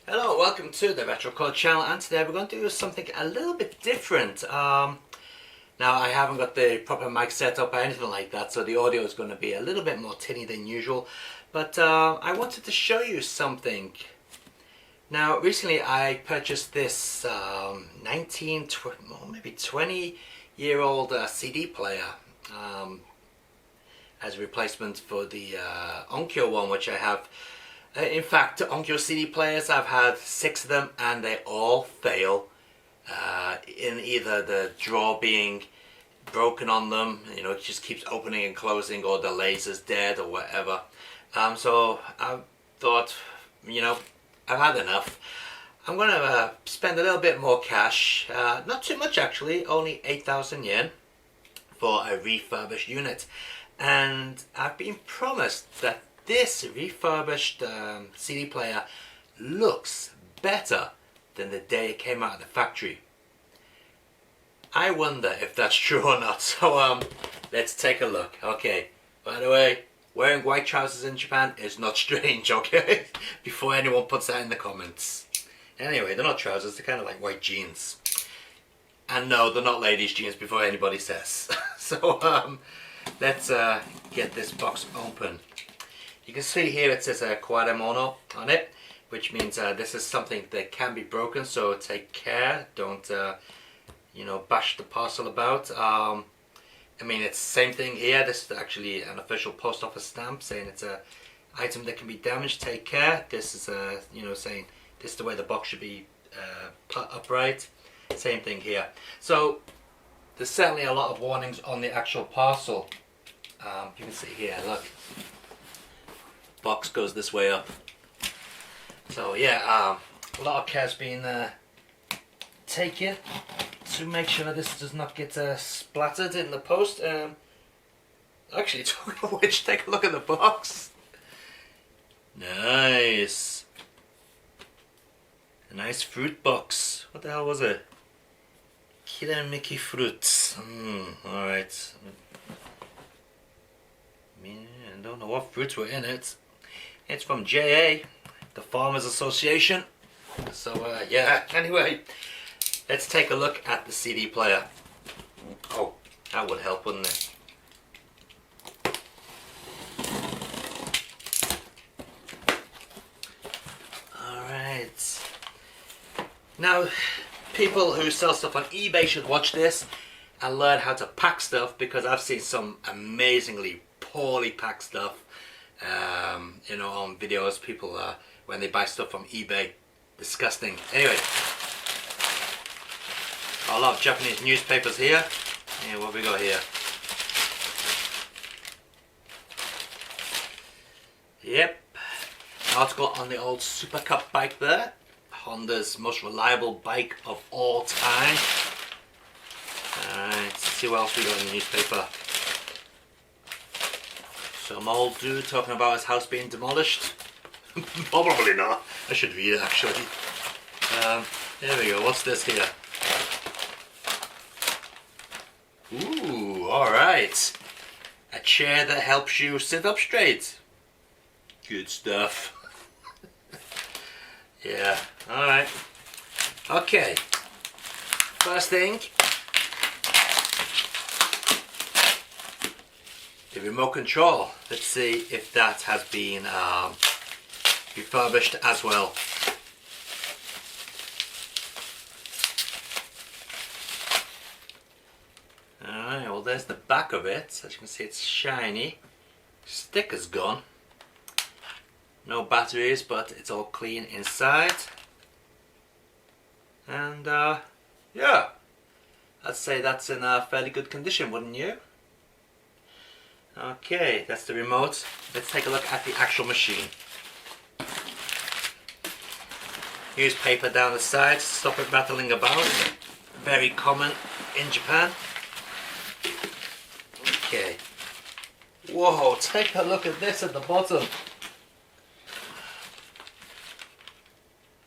Hello, welcome to the Retro Code channel, and today we're going to do something a little bit different. Now I haven't got the proper mic set up or anything like that, so the audio is going to be a little bit more tinny than usual, but I wanted to show you something. Now recently I purchased this 20-year-old CD player as a replacement for the Onkyo one, which I have. In fact, Onkyo CD players, I've had 6 of them and they all fail in either the drawer being broken on them, you know, it just keeps opening and closing, or the laser's dead or whatever. So I thought, you know, I've had enough. I'm going to spend a little bit more cash, not too much actually, only 8,000 yen for a refurbished unit. And I've been promised that this refurbished CD player looks better than the day it came out of the factory. I wonder if that's true or not, so let's take a look. Okay, by the way, wearing white trousers in Japan is not strange, okay? Before anyone puts that in the comments. Anyway, they're not trousers, they're kind of like white jeans. And no, they're not ladies' jeans before anybody says. So let's get this box open. You can see here it says Kwaremono on it, which means this is something that can be broken, so take care, don't you know, bash the parcel about. I mean, it's the same thing here. This is actually an official post office stamp saying it's a item that can be damaged, take care. This is you know, saying this is the way the box should be put upright. Same thing here. So there's certainly a lot of warnings on the actual parcel. You can see here, look. Box goes this way up. So yeah, a lot of care's been taken to make sure this does not get splattered in the post. Actually, talking of which, take a look at the box. Nice. A nice fruit box. What the hell was it? Kiramiki fruits. Alright. I don't know what fruits were in it. It's from JA, the Farmers Association. So yeah, anyway, let's take a look at the CD player. Oh, that would help, wouldn't it? Alright. Now, people who sell stuff on eBay should watch this and learn how to pack stuff, because I've seen some amazingly poorly packed stuff. You know, on videos, people when they buy stuff from eBay, disgusting. Anyway, a lot of Japanese newspapers here. Yeah, what we got here? Yep, an article on the old Super Cup bike there, Honda's most reliable bike of all time. Alright, let's see what else we got in the newspaper. Some old dude talking about his house being demolished. Probably not. I should read it actually. There we go. What's this here? Ooh, alright. A chair that helps you sit up straight. Good stuff. Yeah, alright. Okay. First thing. The remote control. Let's see if that has been refurbished as well. Alright, well there's the back of it. As you can see, it's shiny. Sticker's gone. No batteries, but it's all clean inside. And yeah, I'd say that's in a fairly good condition, wouldn't you? Okay, that's the remote. Let's take a look at the actual machine. Newspaper down the side to stop it rattling about. Very common in Japan. Okay. Whoa, take a look at this at the bottom.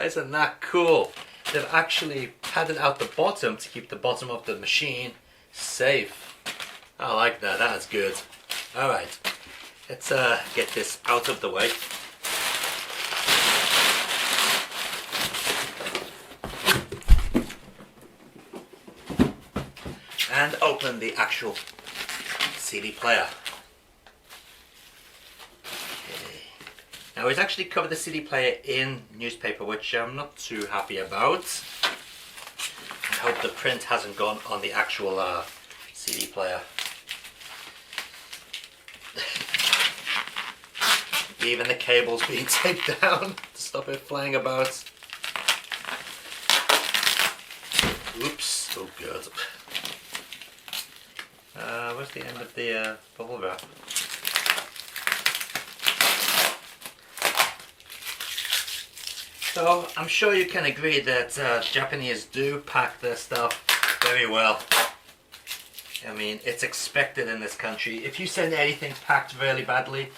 Isn't that cool? They've actually padded out the bottom to keep the bottom of the machine safe. I like that, that's good. Alright, let's get this out of the way. open the actual CD player. Okay. Now it's actually covered the CD player in newspaper, which I'm not too happy about. I hope the print hasn't gone on the actual CD player. Even the cable's being taped down to stop it flying about. Oops, oh god. Where's the end of the bubble wrap? So I'm sure you can agree that Japanese do pack their stuff very well. I mean, it's expected in this country. If you send anything packed really badly,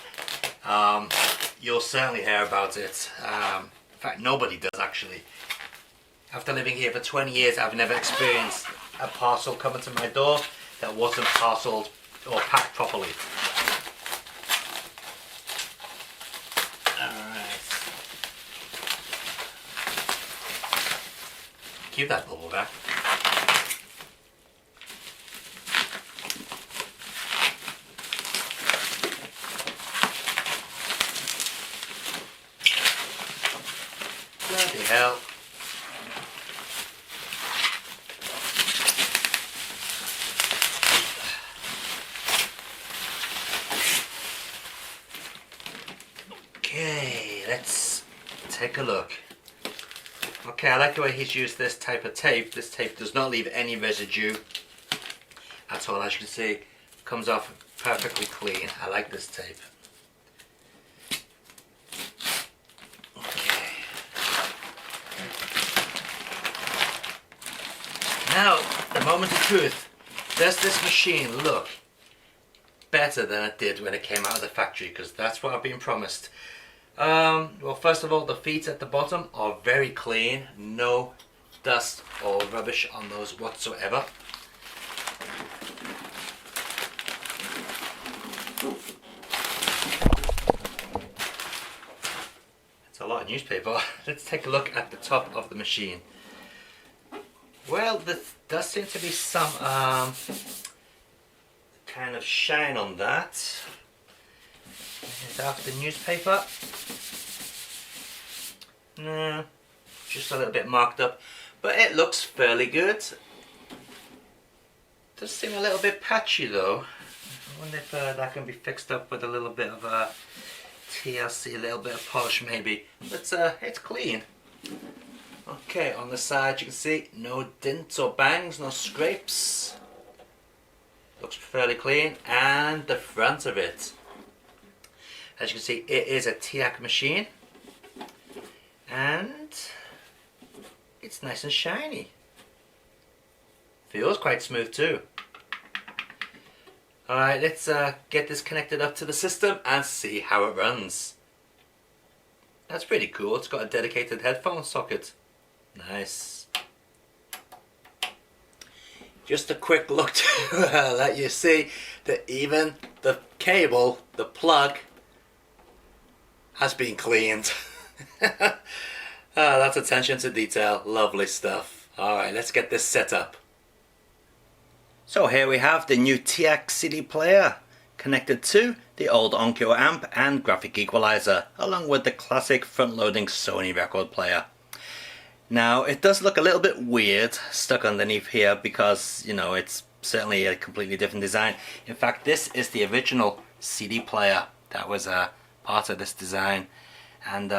you'll certainly hear about it. In fact, nobody does actually. After living here for 20 years, I've never experienced a parcel coming to my door that wasn't parceled or packed properly. Alright. Keep that bubble wrap. Bloody hell. Okay, let's take a look. Okay, I like the way he's used this type of tape. This tape does not leave any residue at all. As you can see, comes off perfectly clean. I like this tape. Okay. Now, the moment of truth. Does this machine look better than it did when it came out of the factory? Because that's what I've been promised. Well, first of all, the feet at the bottom are very clean. No dust or rubbish on those whatsoever. It's a lot of newspaper. Let's take a look at the top of the machine. Well, there does seem to be some kind of shine on that. It's after the newspaper. No, just a little bit marked up, but it looks fairly good. Does seem a little bit patchy though. I wonder if that can be fixed up with a little bit of TLC, a little bit of polish maybe. But it's clean. Okay, on the side you can see no dents or bangs, no scrapes. Looks fairly clean. And the front of it, as you can see, it is a TEAC machine, and it's nice and shiny. Feels quite smooth too. Alright, let's get this connected up to the system and see how it runs. That's pretty cool. It's got a dedicated headphone socket. Nice. Just a quick look to let you see that even the cable, the plug, has been cleaned. That's attention to detail. Lovely stuff. Alright, let's get this set up. So here we have the new TEAC CD player connected to the old Onkyo amp and graphic equalizer, along with the classic front-loading Sony record player. Now it does look a little bit weird stuck underneath here because, you know, it's certainly a completely different design. In fact, this is the original CD player that was part of this design, and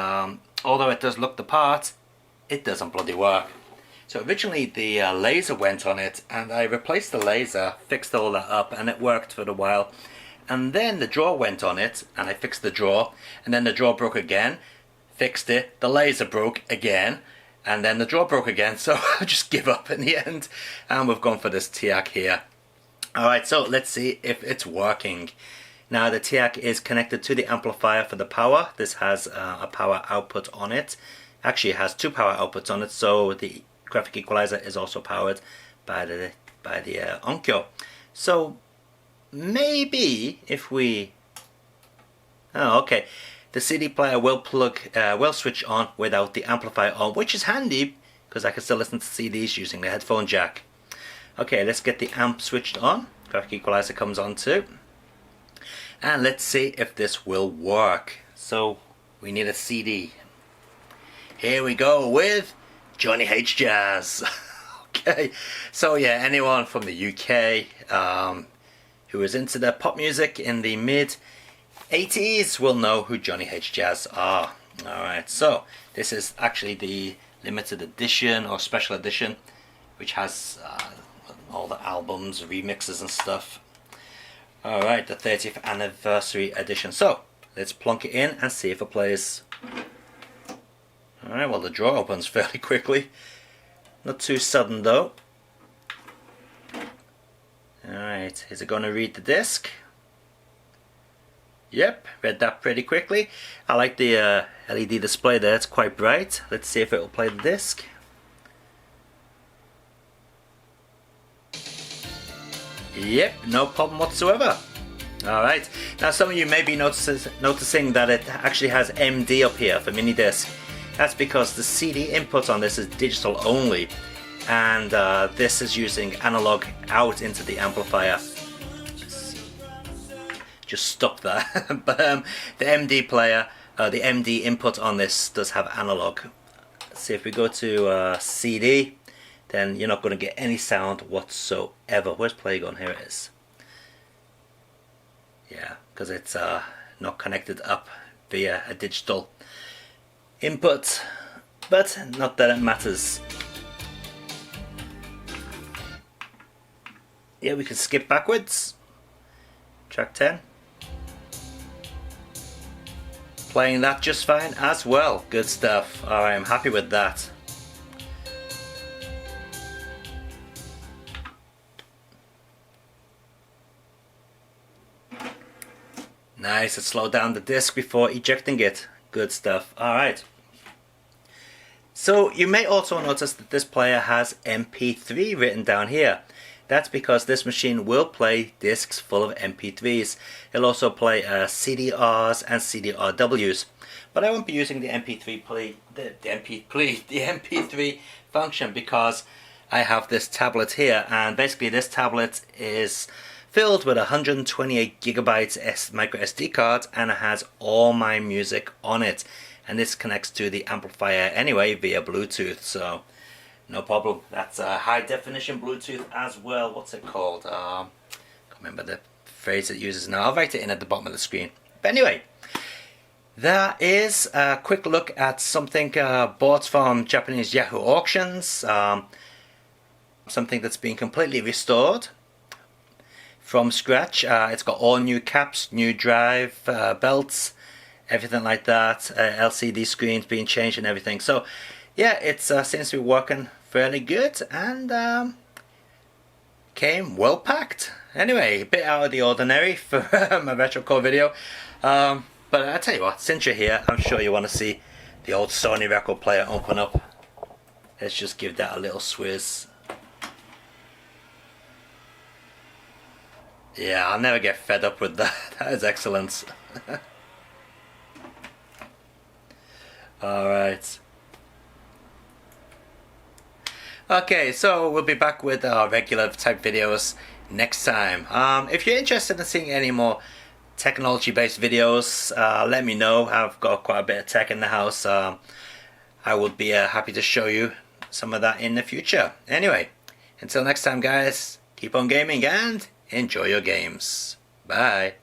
although it does look the part, it doesn't bloody work. So originally the laser went on it, and I replaced the laser, fixed all that up, and it worked for a while. And then the drawer went on it, and I fixed the drawer, and then the drawer broke again, fixed it, the laser broke again, and then the drawer broke again, so I just give up in the end, and we've gone for this TEAC here. Alright, so let's see if it's working. Now the TEAC is connected to the amplifier for the power. This has a power output on it. Actually it has two power outputs on it, so the graphic equalizer is also powered by the Onkyo. So maybe if we... Oh, okay. The CD player will switch on without the amplifier on, which is handy because I can still listen to CDs using the headphone jack. Okay, let's get the amp switched on. Graphic equalizer comes on too. And let's see if this will work. So we need a CD. Here we go with Johnny Hates Jazz. Okay, so yeah, anyone from the UK who was into the pop music in the mid 80s will know who Johnny Hates Jazz are. Alright, so this is actually the limited edition or special edition, which has all the albums, remixes and stuff. Alright, the 30th anniversary edition. So let's plunk it in and see if it plays. Alright, well, the drawer opens fairly quickly. Not too sudden though. Alright, is it going to read the disc? Yep, read that pretty quickly. I like the LED display there, it's quite bright. Let's see if it will play the disc. Yep, no problem whatsoever. Alright, now some of you may be noticing that it actually has MD up here for mini disc. That's because the CD input on this is digital only, and this is using analog out into the amplifier. Just stop that. But the MD player, the MD input on this does have analog. Let's see if we go to CD, then you're not going to get any sound whatsoever. Where's play gone? Here it is. Yeah, because it's not connected up via a digital input, but not that it matters. Yeah, we can skip backwards. Track 10. Playing that just fine as well. Good stuff. Alright, I'm happy with that. Nice, it slowed down the disc before ejecting it. Good stuff. Alright. So you may also notice that this player has MP3 written down here. That's because this machine will play discs full of MP3s. It'll also play CDRs and CDRWs. But I won't be using the MP3 function because I have this tablet here, and basically this tablet is filled with 128 gigabytes micro SD card, and it has all my music on it. And this connects to the amplifier anyway via Bluetooth, so no problem. That's a high definition Bluetooth as well. What's it called? I can't remember the phrase it uses now. I'll write it in at the bottom of the screen. But anyway, that is a quick look at something bought from Japanese Yahoo Auctions. Something that's been completely restored from scratch. It's got all new caps, new drive belts, everything like that. LCD screens being changed and everything. So yeah, it seems to be working fairly good, and came well packed. Anyway, a bit out of the ordinary for my retrocore video, but I tell you what, since you're here, I'm sure you want to see the old Sony record player open up. Let's just give that a little swizz. Yeah, I'll never get fed up with that. That is excellent. Alright. Okay, so we'll be back with our regular type videos next time. If you're interested in seeing any more technology based videos, let me know. I've got quite a bit of tech in the house. I would be happy to show you some of that in the future. Anyway, until next time guys, keep on gaming and enjoy your games. Bye.